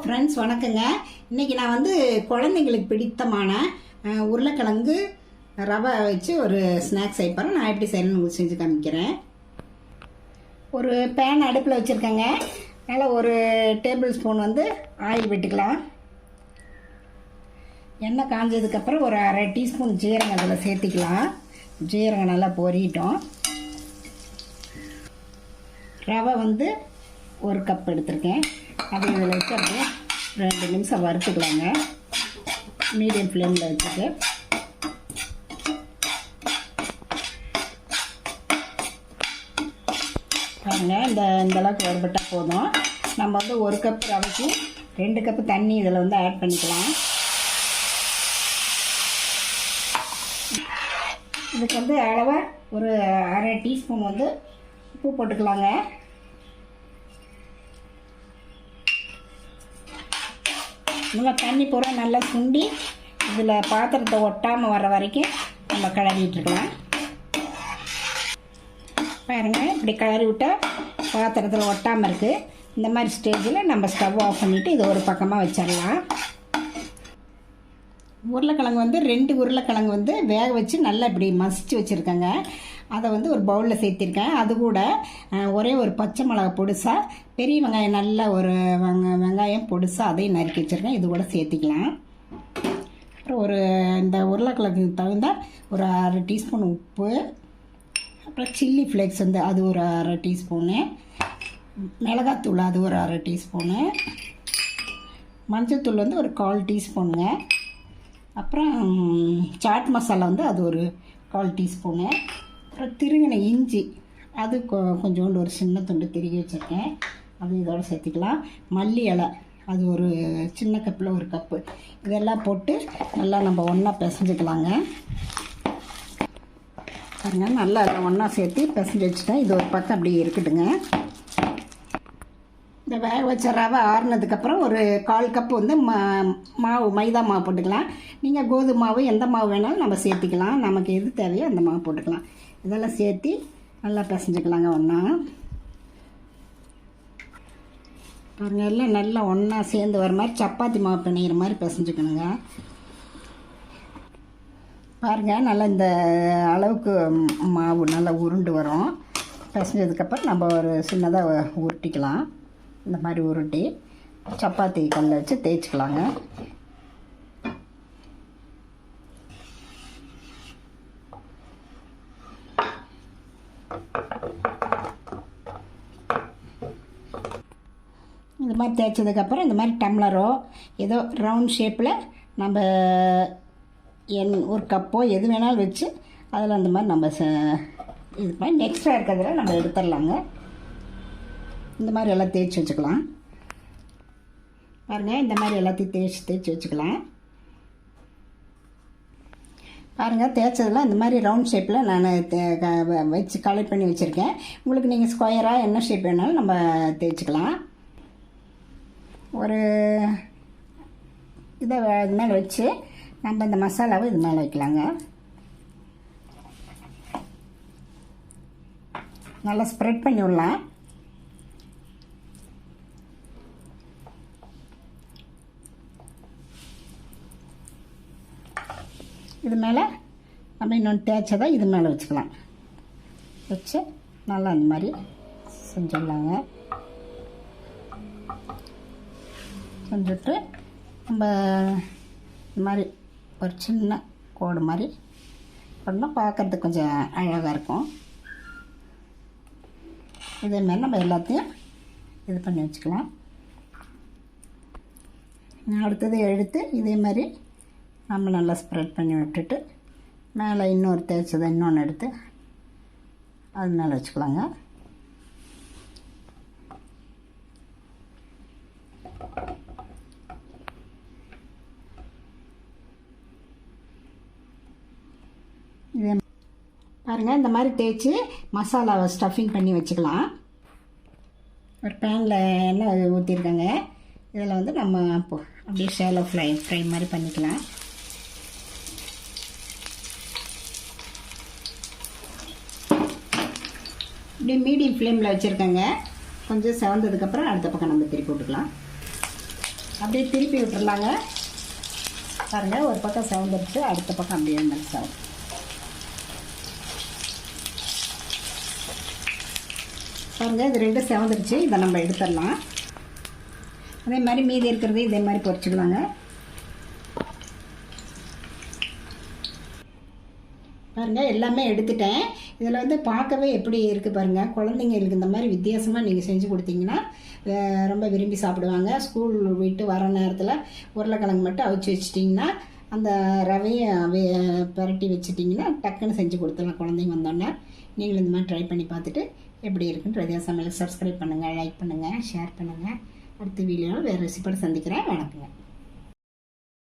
Friends வணக்கங்க. இன்றைக்கி நான் வந்து குழந்தைங்களுக்கு பிடித்தமான உருளைக்கிழங்கு ரவை வச்சு ஒரு ஸ்நாக்ஸ் செய்யப்போகிறேன். நான் எப்படி செய்யணும்னு உங்களுக்கு செஞ்சு காமிக்கிறேன். ஒரு பேன் அடுப்பில் வச்சுருக்கேங்க. மேலே ஒரு டேபிள் ஸ்பூன் வந்து ஆயில் விட்டுக்கலாம். எண்ணெய் காஞ்சதுக்கப்புறம் ஒரு அரை டீஸ்பூன் ஜீரகம் அதில் சேர்த்திக்கலாம். ஜீரகம் நல்லா பொரியட்டும். ரவை வந்து ஒரு கப் எடுத்திருக்கேன். அதை இதில் வச்சு அப்படியே 2 நிமிஷம் வறுத்துக்கலாங்க. மீடியம் ஃப்ளேமில் வச்சுட்டு பாருங்க. இந்த அளவுக்கு வறுபட்டால் போதும். நம்ம வந்து 1 கப் ரவைக்கு 2 கப்பு தண்ணி இதில் வந்து ஆட் பண்ணிக்கலாம். இதுக்கு வந்து அளவாக ஒரு அரை டீஸ்பூன் வந்து உப்பு போட்டுக்கலாங்க. நல்லா தண்ணி பூரா நல்லா சுண்டி இதில் பாத்திரத்தை ஒட்டாமல் வர வரைக்கும் நம்ம கிளறிட்டுருக்கலாம். பாருங்கள், இப்படி கிளறி விட்டால் பாத்திரத்தில் ஒட்டாமல் இருக்குது. இந்த மாதிரி ஸ்டேஜில் நம்ம ஸ்டவ் ஆஃப் பண்ணிவிட்டு இது ஒரு பக்கமாக வச்சிடலாம். உருளைக்கிழங்கு வந்து 2 உருளைக்கிழங்கு வந்து வேக வச்சு நல்லா இப்படி மசிச்சு வச்சுருக்கேங்க. அதை வந்து ஒரு பவுலில் சேர்த்திருக்கேன். அது கூட ஒரே ஒரு பச்சை மிளகா பொடிசாக, பெரிய வெங்காயம் நல்லா ஒரு வெங்காயம் பொடிசாக அதையும் நறுக்கி வச்சுருக்கேன். இது கூட சேர்த்திக்கலாம். அப்புறம் ஒரு இந்த உருளைக்கிழங்கு தகுந்த ஒரு அரை டீஸ்பூன் உப்பு, அப்புறம் சில்லி ஃப்ளேக்ஸ் வந்து அது ஒரு அரை டீஸ்பூனு, மிளகாத்தூள் அது ஒரு அரை டீஸ்பூனு, மஞ்சள் தூள் வந்து ஒரு 1/4 டீஸ்பூனுங்க, அப்புறம் சாட் மசாலா வந்து அது ஒரு 1/4 டீஸ்பூனு, அப்புறம் திருகின இஞ்சி அது கொஞ்சோண்டு ஒரு சின்ன துண்டு திருகி வச்சுருக்கேன். அது இதோடு சேர்த்துக்கலாம். மல்லி இலை அது ஒரு சின்ன கப்பில் 1 கப்பு. இதெல்லாம் போட்டு நல்லா நம்ம ஒன்றா பிசைஞ்சிக்கலாங்க. பாருங்க, நல்லா ஒன்றா சேர்த்து பிசைஞ்சு வச்சுட்டேன். இது ஒரு பக்கம் அப்படியே இருக்கட்டுங்க. இந்த வேக வச்ச ரவை ஆறுனதுக்கப்புறம் ஒரு 1/4 கப்பு வந்து மாவு மைதா மாவு போட்டுக்கலாம். நீங்கள் கோதுமை மாவு எந்த மாவு வேணாலும் நம்ம சேர்த்திக்கலாம். நமக்கு எது தேவையோ அந்த மாவு போட்டுக்கலாம். இதெல்லாம் சேர்த்து நல்லா பிசைஞ்சிக்கலாங்க ஒன்றா. பாருங்கள், எல்லாம் நல்லா ஒன்றா சேர்ந்து வர மாதிரி சப்பாத்தி மாவு பிணையிற மாதிரி பிசைஞ்சிக்கணுங்க. பாருங்கள், நல்லா இந்த அளவுக்கு மாவு நல்லா உருண்டு வரும். பிசைஞ்சதுக்கப்புறம் நம்ம ஒரு சின்னதாக உருட்டிக்கலாம். இந்த மாதிரி உருட்டி சப்பாத்தி கல்லை வச்சு தேய்ச்சிக்கலாங்க. இந்த மாதிரி தேய்ச்சதுக்கப்புறம் இந்த மாதிரி டம்ளரோ ஏதோ ரவுண்ட் ஷேப்பில் நம்ம ஒரு கப்போ எது வேணாலும் வச்சு அதில் அந்த மாதிரி நம்ம இது மாதிரி எக்ஸ்ட்ரா இருக்கிறதுல நம்ம எடுத்துடலாங்க. இந்த மாதிரி எல்லாம் தேய்ச்சி வச்சுக்கலாம். பாருங்கள், இந்த மாதிரி எல்லாத்தையும் தேய்ச்சி வச்சுக்கலாம். பாருங்கள், தேய்ச்சதெல்லாம் இந்த மாதிரி ரவுண்ட் ஷேப்பில் நான் வச்சு கலெக்ட் பண்ணி வச்சுருக்கேன். உங்களுக்கு நீங்கள் ஸ்கொயராக என்ன ஷேப் வேணாலும் நம்ம தேய்ச்சிக்கலாம். ஒரு இதை இது மேலே வச்சு நம்ம இந்த மசாலாவை இது மேலே வைக்கலாங்க. நல்லா ஸ்ப்ரெட் பண்ணி விடலாம். இது மேலே நம்ம இன்னொன்று தேய்ச்சதை இது மேலே வச்சுக்கலாம். வச்சு நல்லா அந்த மாதிரி செஞ்சிடலாங்க. செஞ்சுட்டு நம்ம இந்த மாதிரி ஒரு சின்ன கோடு மாதிரி பண்ணால் பார்க்குறதுக்கு கொஞ்சம் அழகாக இருக்கும். இதே மாதிரி நம்ம எல்லாத்தையும் இது பண்ணி வச்சுக்கலாம். அடுத்தது எடுத்து இதே மாதிரி நம்ம நல்லா ஸ்ப்ரெட் பண்ணி விட்டுட்டு மேலே இன்னொரு தேய்ச்சதை இன்னொன்று எடுத்து அது மேலே வச்சுக்கலாங்க. இதே பாருங்கள், இந்த மாதிரி தேய்ச்சி மசாலாவை ஸ்டஃபிங் பண்ணி வச்சுக்கலாம். ஒரு பேனில் எண்ணெய் ஊற்றிருக்கேங்க. இதில் வந்து நம்ம அப்படியே ஷேலோ ஃப்ரை மாதிரி பண்ணிக்கலாம். இப்படி மீடியம் ஃப்ளேமில் வச்சுருக்கேங்க. கொஞ்சம் செவந்ததுக்கப்புறம் அடுத்த பக்கம் நம்ம திருப்பி விட்டுக்கலாம். அப்படியே திருப்பி விட்டுறலாங்க. பாருங்கள், ஒரு பக்கம் செவந்துருச்சு, அடுத்த பக்கம் அப்படியே மிக்ஸ் ஆகும். பாருங்கள், இது ரெண்டும் செவந்துருச்சு. இதை நம்ம எடுத்துடலாம். அதே மாதிரி மீதி இருக்கிறது இதே மாதிரி பொரிச்சிடலாங்க. பாருங்கள், எல்லாமே எடுத்துட்டேன். இதில் வந்து பார்க்கவே எப்படி இருக்குது பாருங்கள். குழந்தைங்களுக்கு இந்த மாதிரி வித்தியாசமாக நீங்கள் செஞ்சு கொடுத்தீங்கன்னா ரொம்ப விரும்பி சாப்பிடுவாங்க. ஸ்கூல் விட்டு வர நேரத்தில் உருளைக்கிழங்கு மட்டும் அவிச்சு வச்சிட்டிங்கன்னா, அந்த ரவையை பரட்டி வச்சிட்டிங்கன்னா டக்குன்னு செஞ்சு கொடுத்துடலாம் குழந்தைங்க வந்தோடனே. நீங்களும் இந்த மாதிரி ட்ரை பண்ணி பார்த்துட்டு எப்படி இருக்குன்னு ரதியா சமையல் சப்ஸ்கிரைப் பண்ணுங்கள், லைக் பண்ணுங்கள், ஷேர் பண்ணுங்கள். அடுத்த வீடியோவில் வேறு ரெசிபியோடு சந்திக்கிறேன். வணக்கங்க.